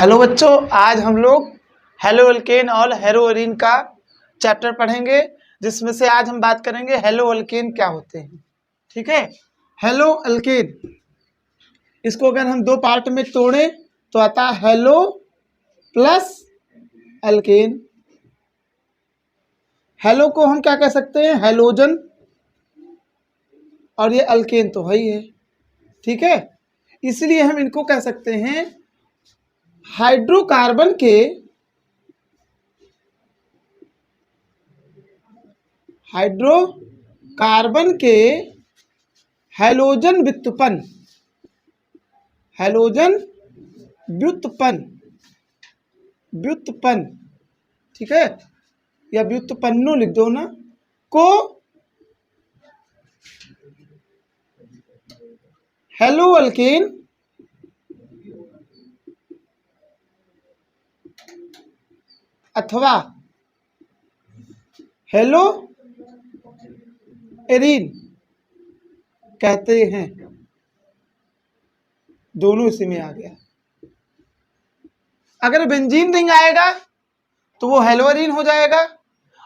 Hello बच्चों, आज हम लोग हेलो अल्केन और हेलो अरीन का चैप्टर पढ़ेंगे, जिसमें से आज हम बात करेंगे हेलो अल्केन क्या होते हैं। ठीक है, हेलो अल्केन, इसको अगर हम दो पार्ट में तोड़ें तो आता है हेलो प्लस अल्केन। हेलो को हम क्या कह सकते हैं, हेलोजन, और ये अल्केन तो है ही है। ठीक है, इसलिए हम इनको कह सकते हैं हाइड्रोकार्बन के हैलोजन व्युत्पन्न, हैलोजन व्युत्पन्न, ठीक है, या व्युत्पन्नो लिख दो ना, को हेलो अल्केन अथवा हेलो एरीन कहते हैं। दोनों इसी में आ गया। अगर बेंजीन रिंग आएगा तो वो हेलो एरीन हो जाएगा,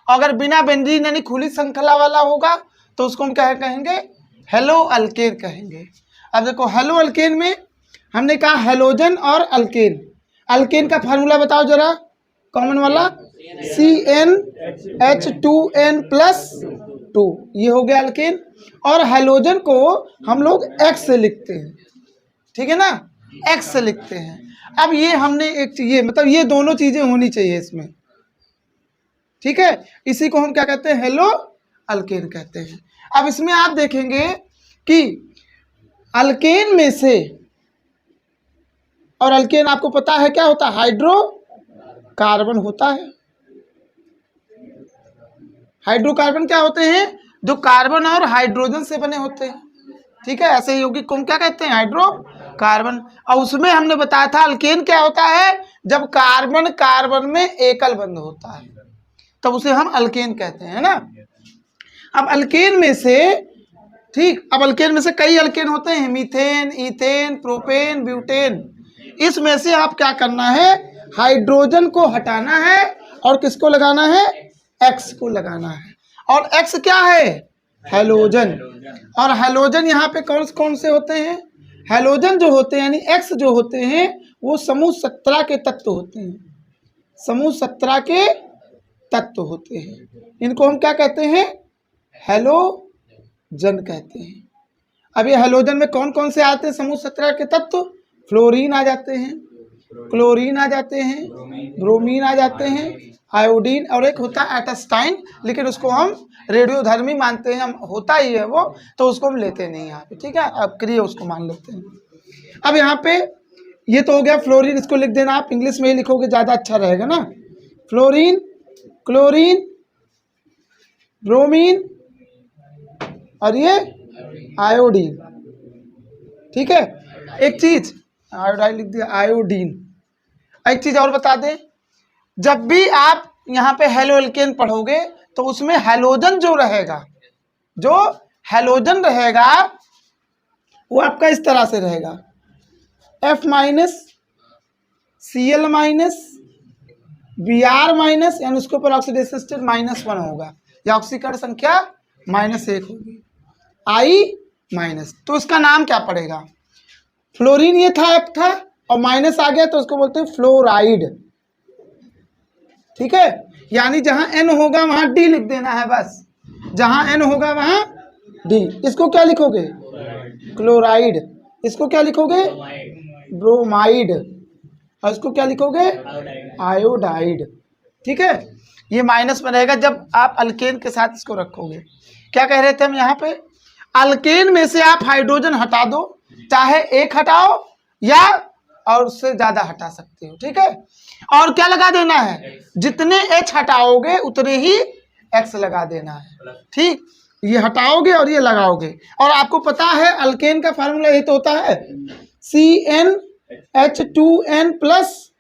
अगर बिना बेंजीन यानी खुली श्रृंखला वाला होगा तो उसको हम क्या कहेंगे, हेलो अल्केन कहेंगे। अब देखो, हेलो अल्केन में हमने कहा हेलोजन और अल्केन। अल्केन का फार्मूला बताओ जरा, कॉमन वाला, CnH2n+2, ये हो गया अल्केन। और हेलोजन को हम लोग X से लिखते हैं, ठीक है ना, X से लिखते हैं। अब ये हमने एक ये मतलब ये दोनों चीजें होनी चाहिए इसमें, ठीक है, इसी को हम क्या कहते हैं, हेलो अल्केन कहते हैं। अब इसमें आप देखेंगे कि अल्केन में से, और अल्केन आपको पता है क्या होता है, हाइड्रोकार्बन होता है। हाइड्रोकार्बन क्या होते हैं, जो कार्बन और हाइड्रोजन से बने होते हैं। ठीक है, ऐसे यौगिक को हम क्या कहते हैं, हाइड्रोकार्बन। और उसमें हमने बताया था अल्केन क्या होता है, जब कार्बन कार्बन में एकल बंध होता है तब उसे हम अल्केन कहते हैं ना। अब अल्केन में से, ठीक, अब अल्केन में से कई अल्केन होते हैं, मीथेन, ईथेन, प्रोपेन, ब्यूटेन। इसमें से आप क्या करना है, हाइड्रोजन को हटाना है और किसको लगाना है, X को लगाना है। और X क्या है, हेलोजन। और हेलोजन यहाँ पे कौन कौन से होते हैं, हेलोजन जो होते हैं यानी X जो होते हैं वो समूह 17 के तत्व होते हैं, समूह 17 के तत्व होते हैं। इनको हम क्या कहते हैं, हेलोजन कहते हैं। अब ये हेलोजन में कौन कौन से आते हैं समूह 17 के तत्व, फ्लोरीन आ जाते हैं, क्लोरीन आ जाते हैं, ब्रोमीन आ जाते हैं, आयोडीन, और एक होता है एटस्टाइन, लेकिन उसको हम रेडियोधर्मी मानते हैं, हम होता ही है वो, तो उसको हम लेते नहीं यहाँ पे। ठीक है, अब क्रिया उसको मान लेते हैं। अब यहाँ पे ये तो हो गया फ्लोरीन, इसको लिख देना, आप इंग्लिश में ही लिखोगे ज़्यादा अच्छा रहेगा ना। फ्लोरीन, क्लोरीन, ब्रोमीन और ये आयोडीन। ठीक है, एक चीज आयोडाइन लिख दिया, आयोडीन। एक चीज और बता दें, जब भी आप यहाँ पे हेलो अल्केन पढ़ोगे तो उसमें हेलोजन जो रहेगा, जो हेलोजन रहेगा वो आपका इस तरह से रहेगा, F-, Cl-, Br-, यानी उसके ऊपर ऑक्सीडेशन स्टेट -1 होगा, या ऑक्सीकरण संख्या -1 होगी, I-। तो इसका नाम क्या पड़ेगा, फ्लोरीन ये था, F था, और माइनस आ गया तो उसको बोलते हैं फ्लोराइड। ठीक है, यानी जहां N होगा वहां D लिख देना है बस, जहां N होगा वहां D। इसको क्या लिखोगे, क्लोराइड, इसको क्या लिखोगे, ब्रोमाइड, और इसको क्या लिखोगे, आयोडाइड। ठीक है, ये माइनस में रहेगा जब आप अल्केन के साथ इसको रखोगे। क्या कह रहे थे हम यहाँ पे, अल्केन में से आप हाइड्रोजन हटा दो, चाहे एक हटाओ या और उससे ज्यादा हटा सकते हो। ठीक है, और क्या लगा देना है, जितने H हटाओगे उतने ही X लगा देना है। ठीक, ये हटाओगे और ये लगाओगे। और आपको पता है अल्केन का फार्मूला यही तो होता है, CnH2n+,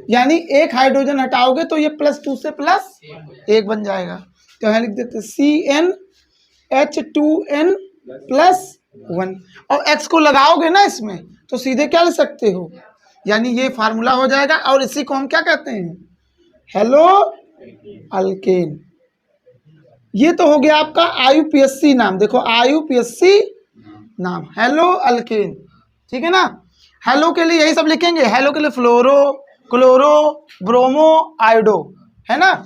यानी एक हाइड्रोजन हटाओगे तो ये +2 से +1 बन जाएगा। तो यहाँ लिख देते CnH2n+1, और X को लगाओगे ना इसमें तो सीधे क्या ले सकते हो, यानी ये फार्मूला हो जाएगा। और इसी को हम क्या कहते हैं, हेलो अल्केन। ये तो हो गया आपका IUPAC नाम, देखो IUPAC नाम हेलो अल्केन, ठीक है ना। हेलो के लिए यही सब लिखेंगे, हेलो के लिए फ्लोरो, क्लोरो, ब्रोमो, आयोडो, है ना।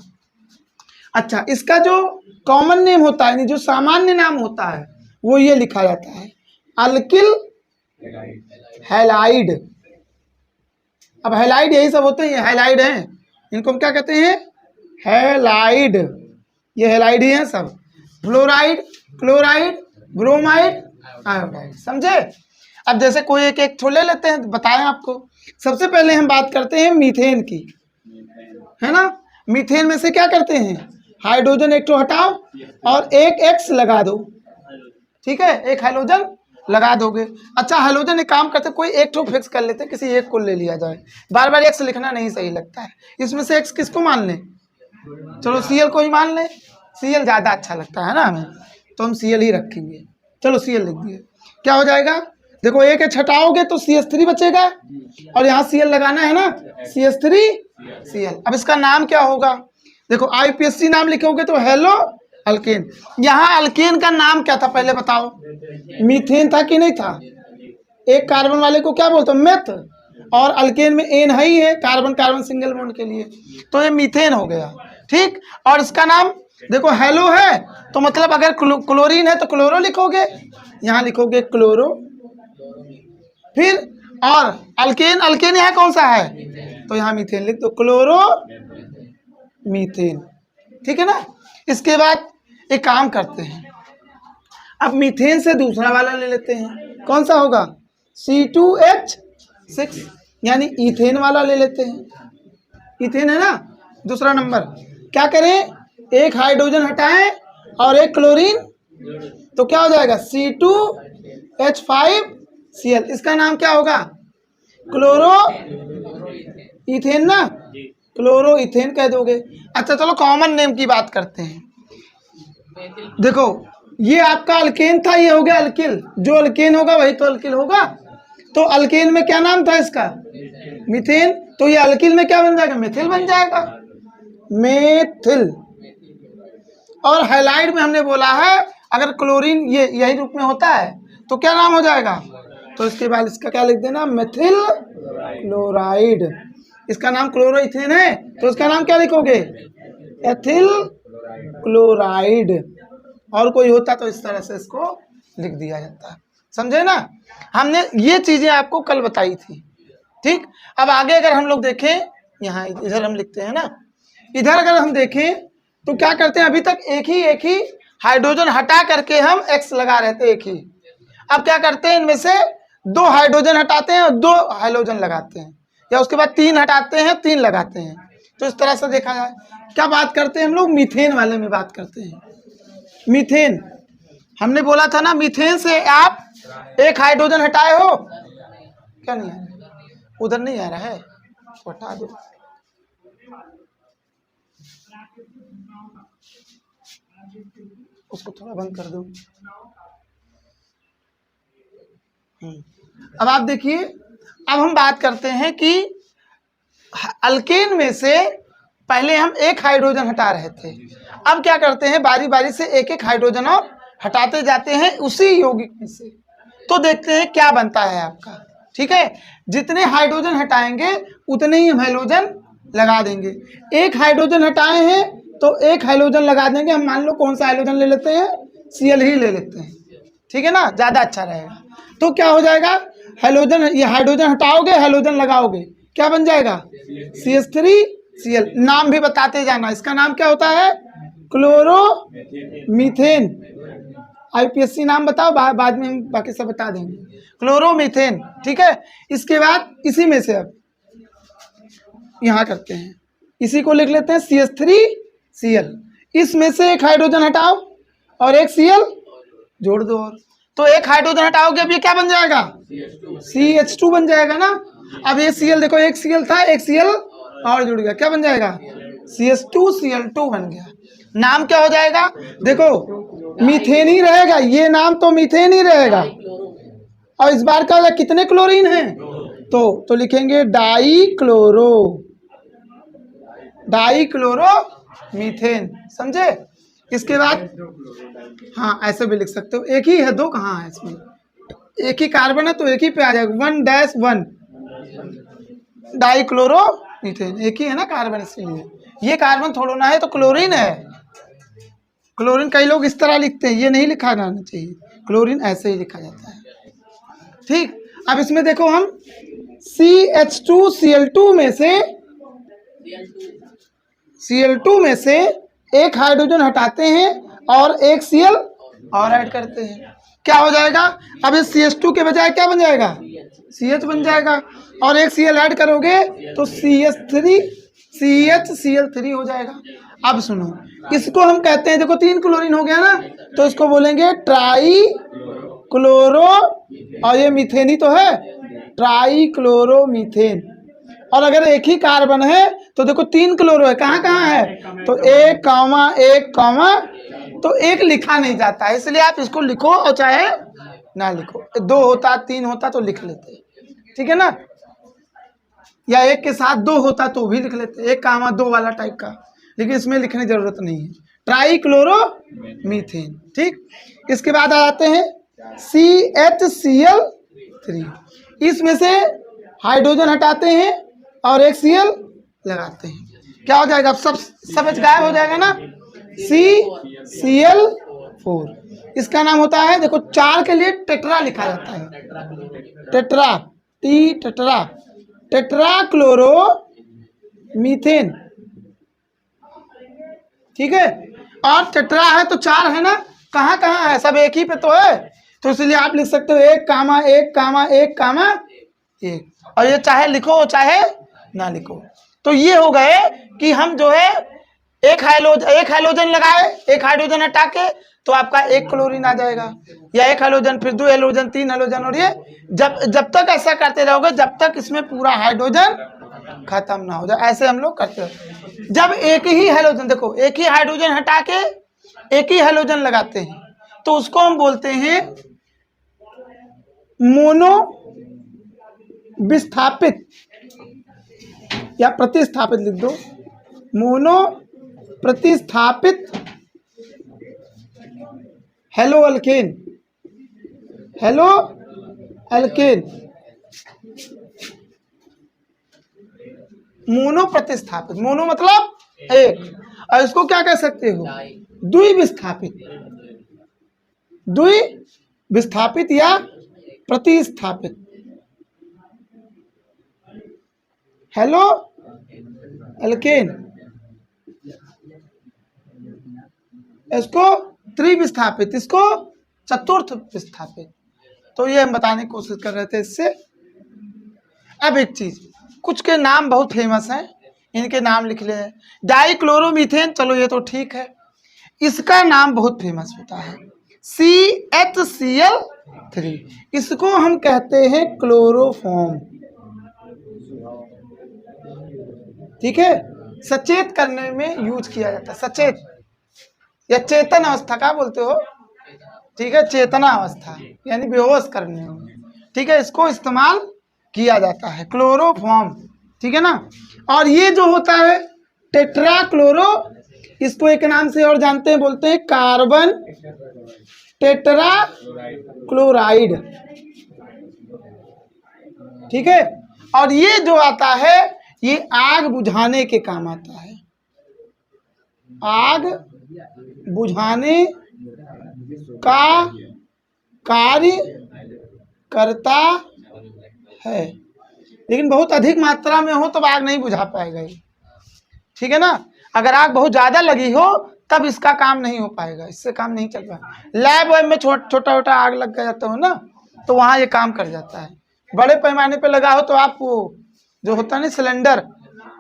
अच्छा, इसका जो कॉमन नेम होता है, जो सामान्य नाम होता है, वो ये लिखा जाता है अल्किल हैलाइड। अब हैलाइड यही सब होते हैं, हैलाइड हैं, इनको हम क्या कहते हैं, हैलाइड। ये हैलाइड ही हैं सब, फ्लोराइड, क्लोराइड, ब्रोमाइड, आयोडाइड, समझे। अब जैसे कोई एक एक ले लेते हैं, बताएं आपको। सबसे पहले हम बात करते हैं मीथेन की, है ना। मीथेन में से क्या करते हैं, हाइड्रोजन एक तो हटाओ और एक X लगा दो, ठीक है, एक हाइड्रोजन लगा दोगे। अच्छा, हाइड्रोजन एक काम करते, कोई एक तो फिक्स कर लेते, किसी एक को ले लिया जाए, बार बार X लिखना नहीं सही लगता है। इसमें से X किसको मान लें, चलो Cl को ही मान लें, Cl ज़्यादा अच्छा लगता है ना हमें, तो हम Cl ही रखेंगे। चलो Cl लिख दिए, क्या हो जाएगा, देखो एक H हटाओगे तो CH3 बचेगा, और यहाँ Cl लगाना है ना, CH3Cl। अब इसका नाम क्या होगा, देखो IUPAC नाम लिखोगे तो हेलो अल्केन। यहाँ अल्केन का नाम क्या था पहले बताओ, मीथेन था कि नहीं था। एक कार्बन वाले को क्या बोलते हैं, मेथ, और अल्केन में एन है ही है, कार्बन कार्बन सिंगल बॉन्ड के लिए, तो ये मीथेन हो गया, ठीक। और इसका नाम देखो हेलो है, तो मतलब अगर क्लोरीन है तो क्लोरो लिखोगे, यहाँ लिखोगे क्लोरो। फिर और अल्केन, अल्केन यहाँ कौन सा है, तो यहाँ मीथेन लिख दो, क्लोरो मीथेन, ठीक है ना। इसके बाद एक काम करते हैं, अब मीथेन से दूसरा वाला ले लेते हैं, कौन सा होगा, C2H6, यानी इथेन वाला ले लेते हैं। इथेन है ना दूसरा नंबर, क्या करें, एक हाइड्रोजन हटाएं और एक क्लोरीन, तो क्या हो जाएगा C2H5Cl। इसका नाम क्या होगा, क्लोरो इथेन ना, क्लोरो इथेन कह दोगे। अच्छा चलो कॉमन नेम की बात करते हैं। देखो ये आपका अल्केन था, ये हो गया अल्किल, जो अल्केन होगा वही तो अल्किल होगा। तो अल्केन में क्या नाम था इसका, मीथेन, तो ये अल्किल में क्या बन जाएगा, मेथिल बन जाएगा, मेथिल। और हैलाइड में हमने बोला है अगर क्लोरीन ये यही रूप में होता है तो क्या नाम हो जाएगा, तो इसके बाद इसका क्या लिख देना, मेथिल क्लोराइड। इसका नाम क्लोरो इथेन है तो इसका नाम क्या लिखोगे, एथिल क्लोराइड। और कोई होता तो इस तरह से इसको लिख दिया जाता, समझे ना। हमने ये चीजें आपको कल बताई थी, ठीक। अब आगे अगर हम लोग देखें, यहाँ इधर हम लिखते हैं ना, इधर अगर हम देखें तो क्या करते हैं, अभी तक एक ही हाइड्रोजन हटा करके हम X लगा रहे थे, एक ही। अब क्या करते हैं, इनमें से 2 हाइड्रोजन हटाते हैं और 2 हाइड्रोजन लगाते हैं, या उसके बाद 3 हटाते हैं 3 लगाते हैं। तो इस तरह से देखा जाए, क्या बात करते हैं हम लोग, मीथेन वाले में बात करते हैं। मीथेन हमने बोला था ना, मीथेन से आप एक हाइड्रोजन हटाए हो, क्या नहीं आ रहा है, उधर नहीं आ रहा है तो हटा दो। उसको थोड़ा बंद कर दो। अब आप देखिए, अब हम बात करते हैं कि अल्केन में से पहले हम एक हाइड्रोजन हटा रहे थे, अब क्या करते हैं, बारी बारी से एक एक हाइड्रोजन और हटाते जाते हैं उसी यौगिक में से, तो देखते हैं क्या बनता है आपका, ठीक है। जितने हाइड्रोजन हटाएंगे उतने ही हम हाइड्रोजन लगा देंगे। एक हाइड्रोजन हटाए हैं तो एक हाइड्रोजन लगा देंगे, हम मान लो कौन सा हाइड्रोजन ले लेते हैं, Cl ही ले लेते हैं, ठीक है ना, ज़्यादा अच्छा रहेगा। तो क्या हो जाएगा, हाइड्रोजन, ये हाइड्रोजन हटाओगे हाइड्रोजन लगाओगे, क्या बन जाएगा, CH3Cl। नाम भी बताते जाना, इसका नाम क्या होता है, क्लोरो मीथेन। IUPAC नाम बताओ, बाद में हम बाकी सब बता देंगे, क्लोरो मीथेन, ठीक है। इसके बाद इसी में से अब यहाँ करते हैं, इसी को लिख लेते हैं CH3Cl। इसमें से एक हाइड्रोजन हटाओ और एक Cl जोड़ दो, और तो एक हाइड्रोजन हटाओगे अब ये क्या बन जाएगा, CH2 बन जाएगा ना। अब ये Cl देखो, एक Cl था एक Cl और जुड़ गया, क्या बन जाएगा, CH2Cl2 बन गया। नाम क्या हो जाएगा, देखो मीथेन ही रहेगा, ये नाम तो मीथेन ही रहेगा। और इस बार का कितने क्लोरीन हैं, तो लिखेंगे डाई क्लोरो मीथेन, समझे। इसके बाद हाँ ऐसे भी लिख सकते हो, एक ही है, दो कहाँ है इसमें, एक ही कार्बन है तो एक ही पे आ जाएगा, 1-1 डाई क्लोरो मीथेन, एक ही है ना कार्बन, इसलिए ये कार्बन थोड़ा ना है तो क्लोरीन है। क्लोरीन कई लोग इस तरह लिखते हैं, ये नहीं लिखा जाना चाहिए, क्लोरीन ऐसे ही लिखा जाता है, ठीक। अब इसमें देखो हम Cl2 में से एक हाइड्रोजन हटाते हैं और एक Cl और ऐड करते हैं, क्या हो जाएगा। अब इस CH2 के बजाय क्या बन जाएगा, CH बन जाएगा, और एक Cl ऐड करोगे तो CH3CHCl3 हो जाएगा। अब सुनो, इसको हम कहते हैं, देखो 3 क्लोरीन हो गया ना, तो इसको बोलेंगे ट्राई क्लोरो, और ये मीथेन ही तो है, ट्राई क्लोरो मीथेन। और अगर एक ही कार्बन है तो देखो 3 क्लोरो है, कहाँ कहाँ है, तो 1, तो एक लिखा नहीं जाता है, इसलिए आप इसको लिखो और चाहे ना लिखो, 2 होता 3 होता तो लिख लेते, ठीक है ना, या एक के साथ 2 होता तो भी लिख लेते, 1, 2 वाला टाइप का, लेकिन इसमें लिखने की जरूरत नहीं है, ट्राई क्लोरो मीथेन, ठीक। इसके बाद आ जाते हैं CHCl3, इसमें से हाइड्रोजन हटाते हैं और एक Cl लगाते हैं, क्या हो जाएगा, सब गायब हो जाएगा ना, CCl4, इसका नाम होता है, देखो 4 के लिए टेट्रा लिखा जाता है, टेट्रा क्लोरो मीथेन, ठीक है। और टेट्रा है तो 4 है ना, कहाँ कहाँ है, सब एक ही पे तो है, तो इसलिए आप लिख सकते हो 1, और ये चाहे लिखो चाहे ना लिखो। तो ये हो गए कि हम जो है एक हाइड्रोजन लगाए, एक हाइड्रोजन हटा के तो आपका 1 क्लोरीन आ जाएगा, या 1 हाइड्रोजन फिर 2 हाइड्रोजन 3 हाइड्रोजन, और ये जब तक ऐसा करते रहोगे जब तक इसमें पूरा हाइड्रोजन खत्म ना हो जाए, ऐसे हम लोग करते हैं। जब एक ही हाइड्रोजन, देखो एक ही हाइड्रोजन हटा के एक ही हाइड्रोजन लगाते हैं तो उसको हम बोलते हैं मोनो विस्थापित या प्रतिस्थापित, लिख दो मोनो प्रतिस्थापित हेलो अल्केन, मोनो प्रतिस्थापित, मोनो मतलब एक, और इसको क्या कह सकते हो, द्विविस्थापित या प्रतिस्थापित, हेलो अल्केन, इसको त्रिविस्थापित, इसको चतुर्थ विस्थापित। तो ये हम बताने की कोशिश कर रहे थे इससे। अब एक चीज, कुछ के नाम बहुत फेमस हैं, इनके नाम लिख ले, डाइक्लोरोमीथेन, चलो ये तो ठीक है, इसका नाम बहुत फेमस होता है CHCl3, इसको हम कहते हैं क्लोरोफॉर्म, ठीक है, सचेत करने में यूज किया जाता है, सचेत या चेतन अवस्था का बोलते हो, ठीक है, चेतना अवस्था यानी बेहोश करने में, ठीक है, इसको इस्तेमाल किया जाता है क्लोरोफॉर्म, ठीक है ना। और ये जो होता है टेट्रा क्लोरो, इसको एक नाम से और जानते हैं, बोलते हैं कार्बन टेट्रा क्लोराइड, ठीक है। और ये जो आता है ये आग बुझाने के काम आता है, आग बुझाने का कार्य करता है, लेकिन बहुत अधिक मात्रा में हो तब आग नहीं बुझा पाएगा ये, ठीक है ना। अगर आग बहुत ज़्यादा लगी हो तब इसका काम नहीं हो पाएगा, इससे काम नहीं चल पाएगा। लैब वैब में छोटा आग लग जाता हो ना, तो वहाँ ये काम कर जाता है। बड़े पैमाने पे लगा हो तो आप वो जो होता है ना सिलेंडर,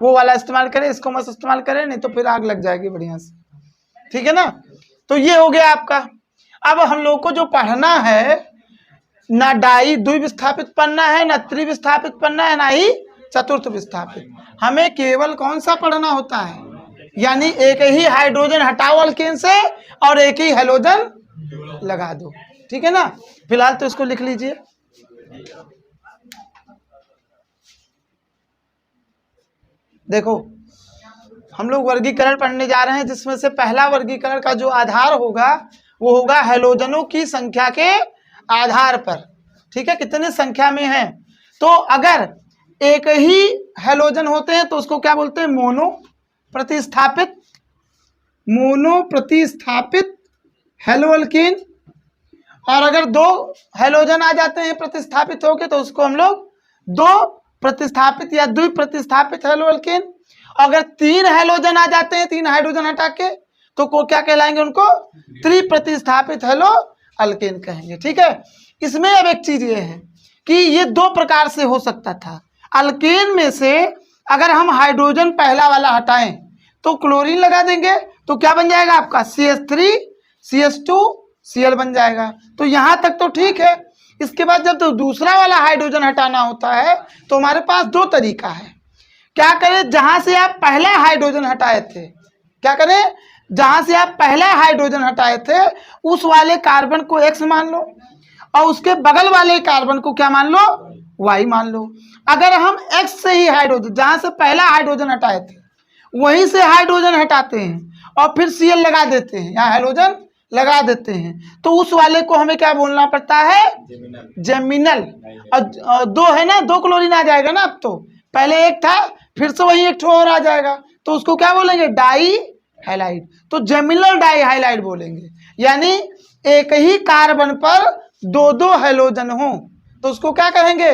वो वाला इस्तेमाल करें, इसको मत इस्तेमाल करें, नहीं तो फिर आग लग जाएगी बढ़िया से, ठीक है ना। तो ये हो गया आपका। अब हम लोग को जो पढ़ना है, ना डाई द्विविस्थापित पढ़ना है, ना त्रिविस्थापित पढ़ना है, ना ही चतुर्थ विस्थापित, हमें केवल कौन सा पढ़ना होता है, यानी एक ही हाइड्रोजन हटाओ अल्केन से और एक ही हैलोजन लगा दो, ठीक है ना। फिलहाल तो इसको लिख लीजिए। देखो हम लोग वर्गीकरण पढ़ने जा रहे हैं, जिसमें से पहला वर्गीकरण का जो आधार होगा वो होगा हैलोजनों की संख्या के आधार पर। ठीक है, कितने संख्या में है। तो अगर एक ही हैलोजन होते हैं तो उसको क्या बोलते हैं, मोनो प्रतिस्थापित, मोनो प्रतिस्थापित हैलोअल्केन। और अगर दो हैलोजन आ जाते हैं प्रतिस्थापित होके तो उसको हम लोग दो प्रतिस्थापित या द्विप्रतिस्थापित हैलोअल्केन। अगर तीन हैलोजन आ जाते हैं, तीन हाइड्रोजन हटा के, तो को क्या कहलाएंगे, उनको त्रिप्रतिस्थापित हैलोअल्केन कहेंगे। ठीक है, इसमें अब एक चीज ये है कि ये दो प्रकार से हो सकता था। अल्केन में से अगर हम हाइड्रोजन पहला वाला हटाएं तो क्लोरीन लगा देंगे तो क्या बन जाएगा आपका CH3 CH2 Cl बन जाएगा। तो यहां तक तो ठीक है। इसके बाद जब तो दूसरा वाला हाइड्रोजन हटाना होता है तो हमारे पास दो तरीका है। क्या करें, जहां से आप पहला हाइड्रोजन हटाए थे, क्या करें, जहां से आप पहला हाइड्रोजन हटाए थे उस वाले कार्बन को X मान लो और उसके बगल वाले कार्बन को क्या मान लो, Y मान लो। अगर हम X से ही हाइड्रोजन, जहां से पहला हाइड्रोजन हटाए थे वहीं से हाइड्रोजन हटाते हैं और फिर Cl लगा देते हैं, यहाँ हाइड्रोजन लगा देते हैं, तो उस वाले को हमें क्या बोलना पड़ता है, जेमिनल। और दो है ना, दो क्लोरीन आ जाएगा ना। अब तो पहले एक था, फिर से वही एक ठो और आ जाएगा, तो उसको क्या बोलेंगे, डाई हाइलाइड। तो जेमिनल डाई हाइलाइड बोलेंगे। यानी एक ही कार्बन पर दो दो हैलोजन हो तो उसको क्या कहेंगे,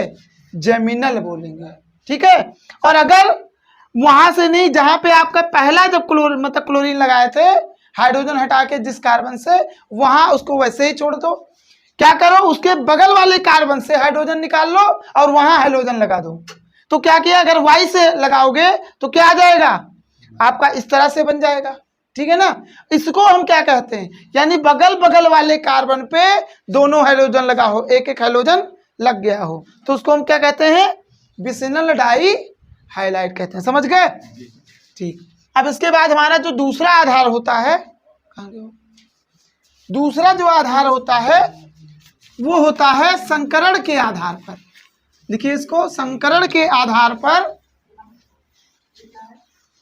जेमिनल बोलेंगे। ठीक है, और अगर वहां से नहीं, जहां पे आपका पहला जब क्लोरीन लगाए थे हाइड्रोजन हटा के जिस कार्बन से, वहां उसको वैसे ही छोड़ दो। क्या करो, उसके बगल वाले कार्बन से हाइड्रोजन निकाल लो और वहां हैलोजन लगा दो। तो क्या किया, अगर Y से लगाओगे तो क्या आ जाएगा आपका, इस तरह से बन जाएगा। ठीक है ना, इसको हम क्या कहते हैं, यानी बगल बगल वाले कार्बन पे दोनों हैलोजन लगा हो, एक एक हैलोजन लग गया हो, तो उसको हम क्या कहते हैं, विसिनल डाई हाइलाइट कहते हैं। समझ गए। ठीक, अब इसके बाद हमारा जो दूसरा आधार होता है, दूसरा जो आधार होता है वो होता है संकरण के आधार पर। लिखिए इसको, संकरण के आधार पर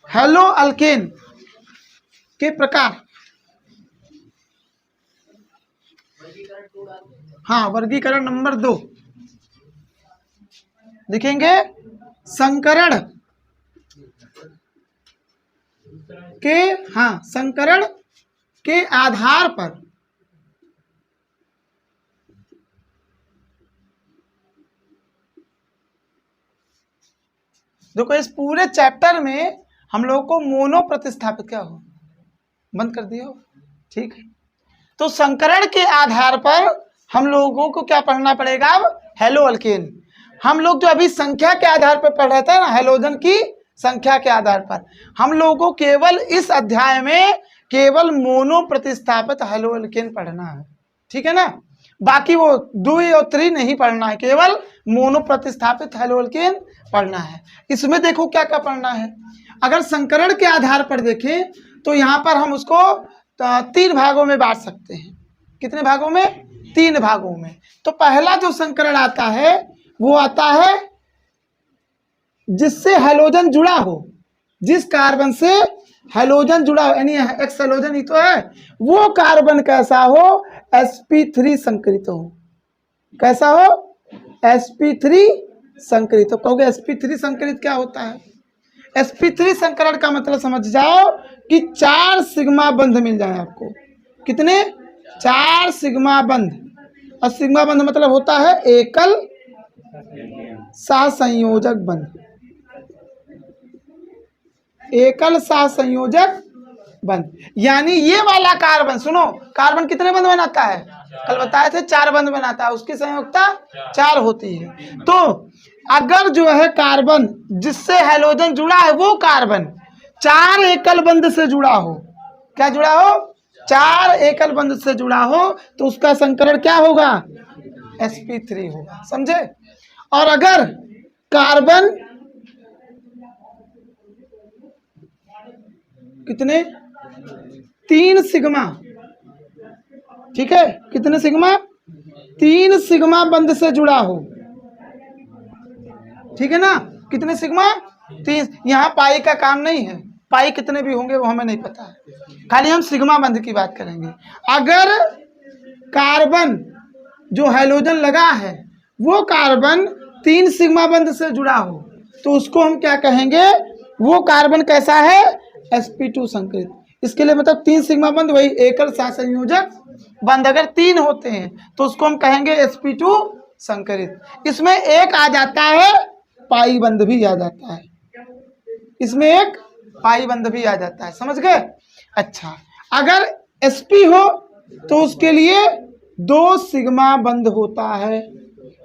हैलोअल्केन के प्रकार। हाँ, वर्गीकरण नंबर 2 लिखेंगे, संकरण के, हाँ, संकरण के आधार पर देखो इस पूरे चैप्टर में हम लोगों को मोनो प्रतिस्थापित, क्या हो, बंद कर दिया हो। ठीक है, तो संकरण के आधार पर हम लोगों को क्या पढ़ना पड़ेगा, अब हैलोअल्केन। हम लोग जो अभी संख्या के आधार पर पढ़ रहे थे ना, हैलोजन की संख्या के आधार पर, हम लोगों को केवल इस अध्याय में केवल मोनो प्रतिस्थापित हैलोअल्केन पढ़ना है। ठीक है ना, बाकी वो 2 और 3 नहीं पढ़ना है, केवल मोनो प्रतिस्थापित हैलोअल्केन पढ़ना है। इसमें देखो क्या क्या पढ़ना है। अगर संकरण के आधार पर देखें तो यहाँ पर हम उसको 3 भागों में बांट सकते हैं। कितने भागों में, 3 भागों में। तो पहला जो संकरण आता है वो आता है जिससे हैलोजन जुड़ा हो, जिस कार्बन से हैलोजन जुड़ा हो, यानी एक्स हैलोजन ही तो है, वो कार्बन कैसा हो, sp3 संकरित हो। कैसा हो, sp3 संकरित हो। कहोगे sp3 संकरित क्या होता है, sp3 संकरण का मतलब समझ जाओ कि 4 सिग्मा बंध मिल जाए आपको। कितने, 4 सिग्मा बंध। और सिग्मा बंध मतलब होता है एकल सहसंयोजक बंध, एकल सहसंयोजक बंध। यानी ये वाला कार्बन, सुनो, कार्बन कितने बंध बनाता है, कल बताए थे 4 बंध बनाता है, उसकी संयोजकता 4 होती है। तो अगर जो है कार्बन जिससे हैलोजन जुड़ा है वो कार्बन 4 एकल बंध से जुड़ा हो, क्या जुड़ा हो, 4 एकल बंध से जुड़ा हो, तो उसका संकरण क्या होगा, sp3 होगा। समझे। और अगर कार्बन कितने, 3 सिग्मा, ठीक है, कितने सिग्मा, 3 सिग्मा बंध से जुड़ा हो। ठीक है ना, कितने सिग्मा, तीन। यहाँ पाई का काम नहीं है, पाई कितने भी होंगे वो हमें नहीं पता है, खाली हम सिग्मा बंध की बात करेंगे। अगर कार्बन जो हैलोजन लगा है वो कार्बन 3 सिग्मा बंध से जुड़ा हो तो उसको हम क्या कहेंगे, वो कार्बन कैसा है, sp2 संकरित। इसके लिए मतलब 3 सिग्मा बंध वही एकल सहसंयोजक बंध अगर 3 होते हैं तो उसको हम कहेंगे sp2 संकरित। इसमें एक आ जाता है पाई बंध भी आ जाता है, इसमें एक पाई बंध भी आ जाता है, समझ गए। अच्छा, अगर sp हो तो उसके लिए 2 सिग्मा बंध होता है,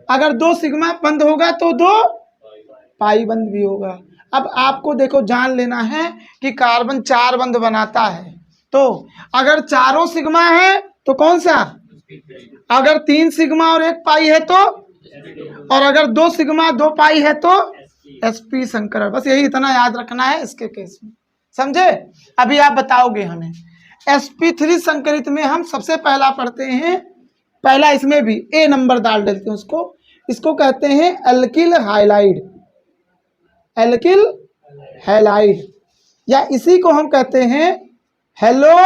अगर 2 सिग्मा बंध होगा तो 2 पाई बंध भी होगा। अब आपको देखो जान लेना है कि कार्बन 4 बंध बनाता है, तो अगर चारों सिग्मा है तो कौन सा, अगर 3 सिग्मा और 1 पाई है तो, और अगर 2 सिग्मा 2 पाई है तो sp संकरण। बस यही इतना याद रखना है इसके केस में, समझे। अभी आप बताओगे हमें sp3 संकरित में हम सबसे पहला पढ़ते हैं, पहला इसमें भी ए नंबर डाल देते हैं उसको, इसको कहते हैं एल्किल हाइलाइड, एल्किल हैलाइड, या इसी को हम कहते हैं हेलो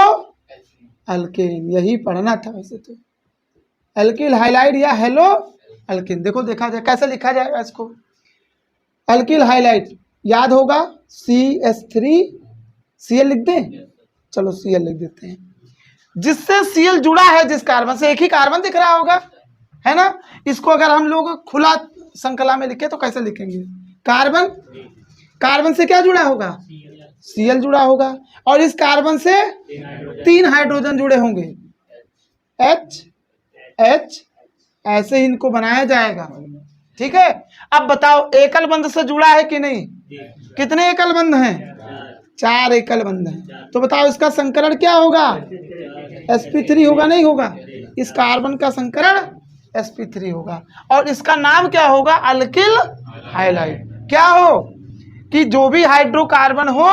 अल्केन। यही पढ़ना था वैसे तो, एल्किल हाइलाइड या हेलो अल्केन। देखो देखा जाए कैसे लिखा जाएगा इसको, एल्किल हाइलाइड याद होगा CH3 Cl लिख दें, चलो Cl लिख देते हैं, जिससे Cl जुड़ा है जिस कार्बन से, एक ही कार्बन दिख रहा होगा है ना। इसको अगर हम लोग खुला संकला में लिखे तो कैसे लिखेंगे, कार्बन, कार्बन से क्या जुड़ा होगा, Cl जुड़ा होगा, और इस कार्बन से 3 हाइड्रोजन जुड़े होंगे H H, ऐसे ही इनको बनाया जाएगा, ठीक है। अब बताओ एकल बंध से जुड़ा है कि नहीं, कितने एकल बंध हैं, 4 एकल बंध हैं, तो बताओ इसका संकरण क्या होगा, sp3 होगा, नहीं होगा, इस कार्बन का संकरण sp3 होगा, और इसका नाम क्या होगा, अल्किल हाइलाइड। क्या हो कि जो भी हाइड्रोकार्बन हो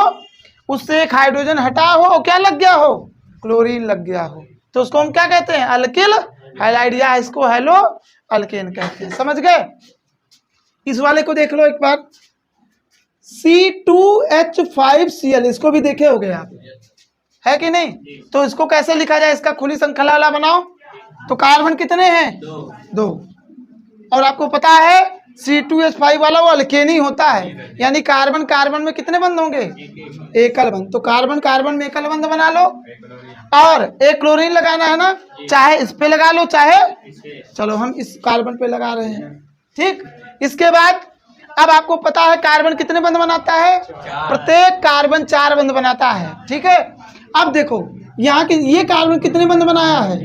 उससे एक हाइड्रोजन हटा हो, क्या लग गया हो, क्लोरीन लग गया हो, तो उसको हम क्या कहते हैं, अल्किल हाइलाइड, या इसको हेलो अल्केन कहते हैं, समझ गए। इस वाले को देख लो एक बार, C2H5Cl, इसको भी देखे होगे आप, है कि नहीं। तो इसको कैसे लिखा जाए, इसका खुली श्रृंखला वाला बनाओ, तो कार्बन कितने हैं, 2, और आपको पता है C2H5 वाला वो अल्केन ही होता है, यानी कार्बन कार्बन में कितने बंध होंगे, एकल बंध, तो कार्बन कार्बन में एकल बंध बना लो, और एक क्लोरीन लगाना है ना, चाहे इस पे लगा लो चाहे, चलो हम इस कार्बन पे लगा रहे हैं, ठीक। इसके बाद अब आपको पता है कार्बन कितने बंध बनाता है, प्रत्येक कार्बन 4 बंध बनाता है, ठीक है। अब देखो यहाँ के ये कार्बन कितने बंध बनाया है,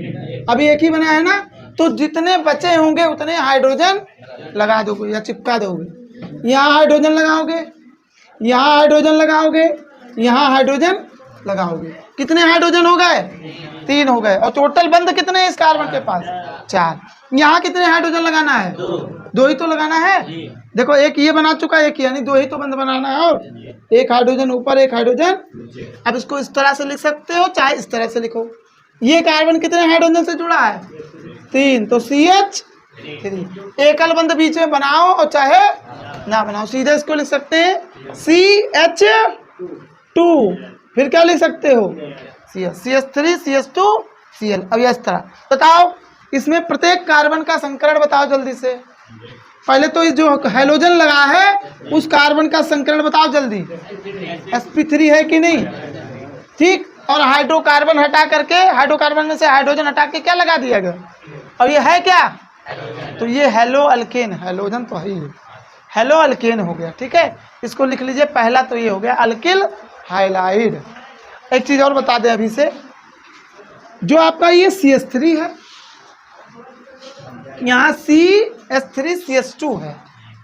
अभी एक ही बनाया है ना, तो जितने बचे होंगे उतने हाइड्रोजन लगा दोगे या चिपका दोगे, यहाँ हाइड्रोजन लगाओगे, यहाँ हाइड्रोजन लगाओगे, यहाँ हाइड्रोजन लगाओगे, कितने हाइड्रोजन हो गए, 3 हो गए, और टोटल बंध कितने हैं इस कार्बन के पास, 4। यहाँ कितने हाइड्रोजन लगाना है, 2 ही तो लगाना है, देखो एक ये बना चुका है, एक यानी 2 ही तो बंध बनाना है, और एक हाइड्रोजन ऊपर एक हाइड्रोजन। अब इसको इस तरह से लिख सकते हो चाहे इस तरह से लिखो, ये कार्बन कितने हाइड्रोजन से जुड़ा है, 3, तो CH3, एकल बंध बीच में बनाओ और चाहे ना बनाओ, सीधे इसको लिख सकते हैं CH2, फिर क्या लिख सकते हो, CH3 CH2 Cl। अब इस तरह बताओ, इसमें प्रत्येक कार्बन का संकरण बताओ जल्दी से, पहले तो जो हैलोजन लगा है उस कार्बन का संकरण बताओ जल्दी, sp3 है कि नहीं, ठीक, और हाइड्रोकार्बन हटा करके, हाइड्रोकार्बन में से हाइड्रोजन हटा के क्या लगा दिया गया, और ये है क्या, तो ये हेलो अल्केन, हैलोजन तो है ही, हेलो अल्केन हो गया, ठीक है। इसको लिख लीजिए, पहला तो ये हो गया अल्किल हाइलाइड। एक चीज और बता दें अभी से, जो आपका ये CH3 है, यहाँ CH3 CH2 है,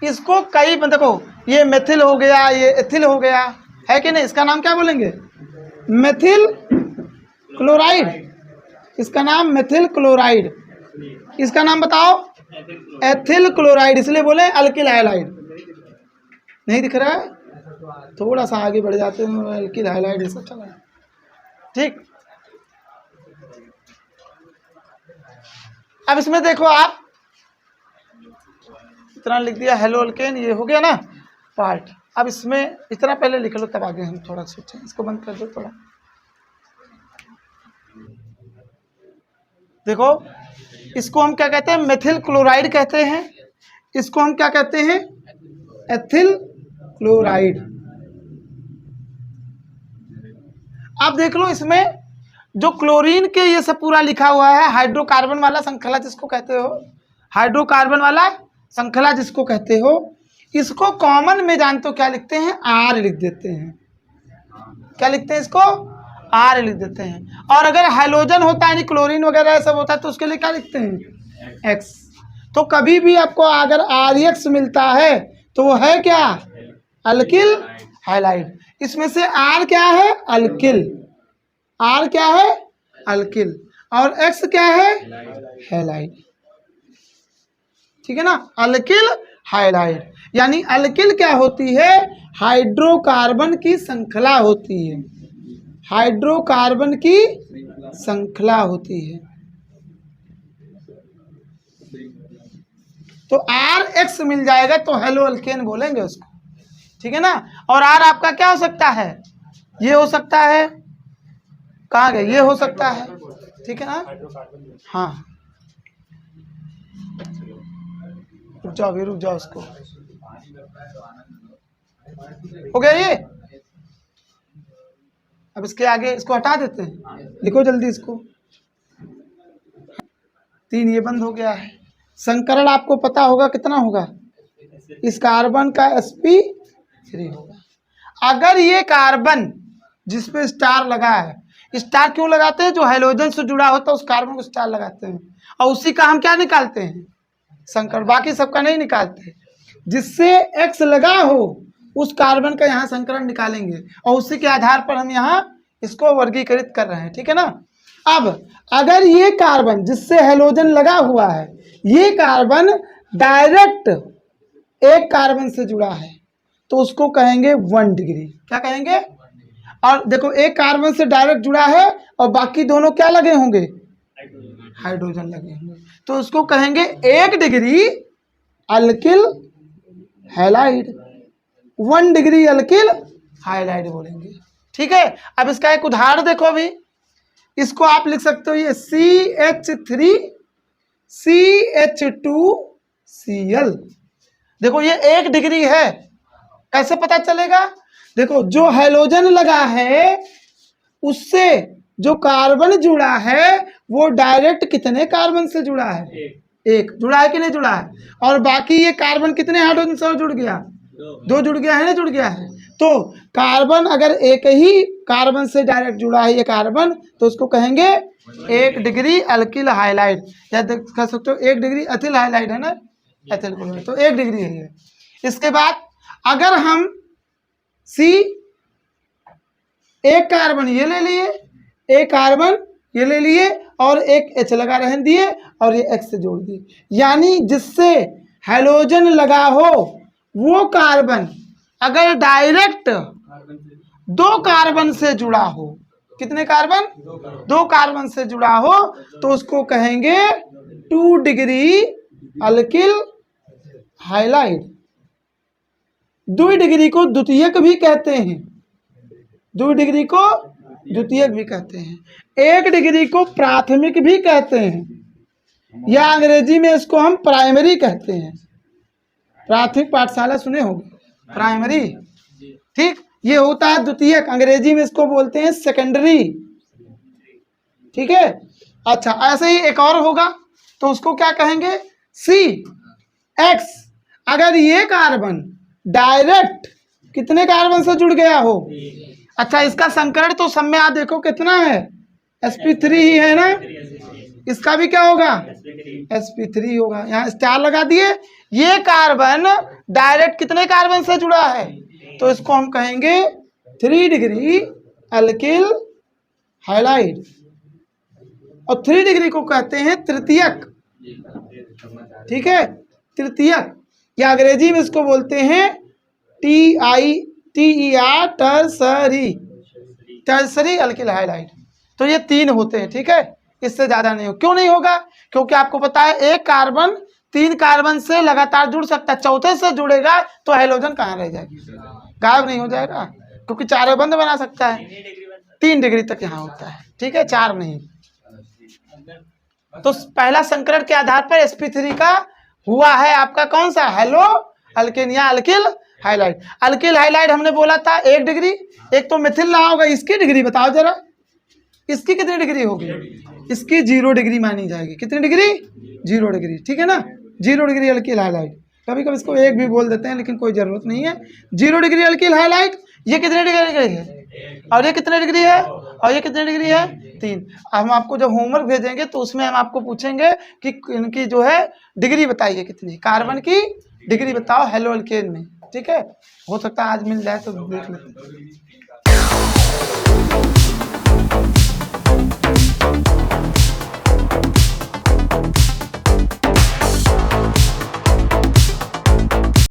इसको कई देखो, ये मेथिल हो गया, ये एथिल हो गया, है कि नहीं, इसका नाम क्या बोलेंगे, मेथिल क्लोराइड, इसका नाम मेथिल क्लोराइड, इसका नाम बताओ एथिल क्लोराइड, इसलिए बोले अल्किल हाइलाइड। नहीं दिख रहा है, थोड़ा सा आगे बढ़ जाते हैं, अल्किल हाइलाइड ये सब चला, ठीक। अब इसमें देखो आप इतना लिख दिया हेलो अल्केन, ये हो गया ना पार्ट, अब इसमें इतना पहले लिख लो, तब आगे हम थोड़ा सोचें। इसको बंद कर दो थोड़ा। देखो, इसको हम क्या कहते हैं? मेथिल क्लोराइड कहते हैं। इसको हम क्या कहते हैं? Ethyl chloride. अब देख लो, इसमें जो क्लोरीन के ये सब पूरा लिखा हुआ है, हाइड्रोकार्बन वाला श्रृंखला जिसको कहते हो, हाइड्रोकार्बन वाला श्रृंखला जिसको कहते हो, इसको कॉमन में जानते हो क्या लिखते हैं? आर लिख देते हैं। क्या लिखते हैं इसको? आर लिख देते हैं। और अगर हाइड्रोजन होता है, यानी क्लोरीन वगैरह सब होता है, तो उसके लिए क्या लिखते हैं? एक्स। तो कभी भी आपको अगर आर एक्स मिलता है तो वो है क्या? Alkyl halide. इसमें से आर क्या है? अल्किल। आर क्या है? अल्किल। और एक्स क्या है? हैलाइड। ठीक है ना? Alkyl halide. यानी अल्किल क्या होती है? हाइड्रोकार्बन की श्रृंखला होती है। हाइड्रोकार्बन की श्रृंखला होती है। तो आर एक्स मिल जाएगा तो हेलो अल्केन बोलेंगे उसको। ठीक है ना? और आर आपका क्या हो सकता है? ये हो सकता है, कहाँ गए? ये हो सकता है। ठीक है ना? हाँ, रुक जाओ भी, रुक जाओ उसको। हो गया ये? अब इसके आगे इसको हटा देते हैं। लिखो जल्दी इसको। 3 ये बंद हो गया है। संकरण आपको पता होगा कितना होगा? इस कार्बन का sp3 होगा। अगर ये कार्बन जिस पे स्टार लगा है, स्टार क्यों लगाते हैं? जो हाइड्रोजन से जुड़ा होता है उस कार्बन को स्टार लगाते हैं, और उसी का हम क्या निकालते हैं? संकरण। बाकी सबका नहीं निकालते। जिससे एक्स लगा हो उस कार्बन का यहाँ संकरण निकालेंगे, और उसी के आधार पर हम यहाँ इसको वर्गीकृत कर रहे हैं। ठीक है ना? अब अगर ये कार्बन जिससे हेलोजन लगा हुआ है, ये कार्बन डायरेक्ट एक कार्बन से जुड़ा है, तो उसको कहेंगे 1 डिग्री। क्या कहेंगे? और देखो, एक कार्बन से डायरेक्ट जुड़ा है और बाकी दोनों क्या लगे होंगे? हाइड्रोजन लगे होंगे, तो उसको कहेंगे 1 degree alkyl halide. 1 degree alkyl halide बोलेंगे। ठीक है? अब इसका एक उदाहरण देखो भी। इसको आप लिख सकते हो, ये CH3CH2Cl। देखो, ये 1 डिग्री है। कैसे पता चलेगा? देखो, जो हैलोजन लगा है उससे जो कार्बन जुड़ा है वो डायरेक्ट कितने कार्बन से जुड़ा है? एक। जुड़ा है कि नहीं जुड़ा है? और बाकी ये कार्बन कितने हाइड्रोजन से जुड़ गया? 2 जुड़ गया है ना? जुड़ गया है। तो कार्बन अगर एक ही कार्बन से डायरेक्ट जुड़ा है ये कार्बन, तो उसको कहेंगे 1 डिग्री अल्किल हाइलाइड। या कह सकते हो 1 डिग्री एथिल हाइलाइड है ना? एथिल क्लोराइड, तो 1 डिग्री है ये। इसके बाद अगर हम एक कार्बन ये ले लिए, एक कार्बन ये ले लिए और एक H लगा रहने दिए और ये X से जोड़ दिए, यानी जिससे हैलोजन लगा हो वो कार्बन अगर डायरेक्ट 2 कार्बन से जुड़ा हो, कितने कार्बन? 2 कार्बन से जुड़ा हो, तो उसको कहेंगे 2 डिग्री अल्किल हाइलाइड। 2 डिग्री को द्वितीयक भी कहते हैं। 2 डिग्री को द्वितीयक भी कहते हैं। 1 डिग्री को प्राथमिक भी कहते हैं, या अंग्रेजी में इसको हम प्राइमरी कहते हैं। प्राथमिक पाठशाला सुने होंगे, प्राइमरी। ठीक, ये होता है द्वितीयक। अंग्रेजी में इसको बोलते हैं सेकेंडरी। ठीक है? अच्छा, ऐसे ही एक और होगा, तो उसको क्या कहेंगे? CX। अगर ये कार्बन डायरेक्ट कितने कार्बन से जुड़ गया हो? अच्छा, इसका संकरण तो सब में आप देखो कितना है? sp3 ही है ना? इसका भी क्या होगा? sp3 होगा। यहाँ स्टार लगा दिए। ये कार्बन डायरेक्ट कितने कार्बन से जुड़ा है? तो इसको हम कहेंगे 3 डिग्री अल्किल हाइलाइड। और 3 डिग्री को कहते हैं तृतीयक। ठीक है? तृतीयक, या अंग्रेजी में इसको बोलते हैं TER, टर्सरी अल्किल हाइलाइड। तो ये 3 होते हैं। ठीक है? इससे ज्यादा नहीं हो। क्यों नहीं होगा? क्योंकि आपको पता है एक कार्बन 3 कार्बन से लगातार जुड़ सकता है, चौथे से जुड़ेगा तो हाइड्रोजन कहाँ रह जाएगी? गायब नहीं हो जाएगा, क्योंकि चारों बंद बना सकता है। 3 डिग्री तक यहाँ होता है, ठीक है, 4 नहीं। तो पहला संकरण के आधार पर sp3 का हुआ है आपका कौन सा, हेलो अल्केन या अल्किल हाइलाइड। अल्किल हाइलाइड हमने बोला था 1 डिग्री, एक तो मिथिल रहा होगा, इसकी डिग्री बताओ जरा, इसकी कितनी डिग्री होगी, इसकी 0 डिग्री मानी जाएगी। कितनी डिग्री, 0 डिग्री, ठीक है ना, 0 डिग्री अल्किल हाइलाइड। कभी कभी इसको 1 भी बोल देते हैं, लेकिन कोई जरूरत नहीं है। 0 डिग्री अल्किल हाइलाइड, ये कितने डिग्री है, और ये कितने डिग्री है, और ये कितने डिग्री है, 3। हम आपको जब होमवर्क भेजेंगे तो उसमें हम आपको पूछेंगे कि इनकी जो है डिग्री बताइए कितनी, कार्बन की डिग्री बताओ हेलो अल्केन में, ठीक है। हो सकता है आज मिल जाए तो देख लेते हैं।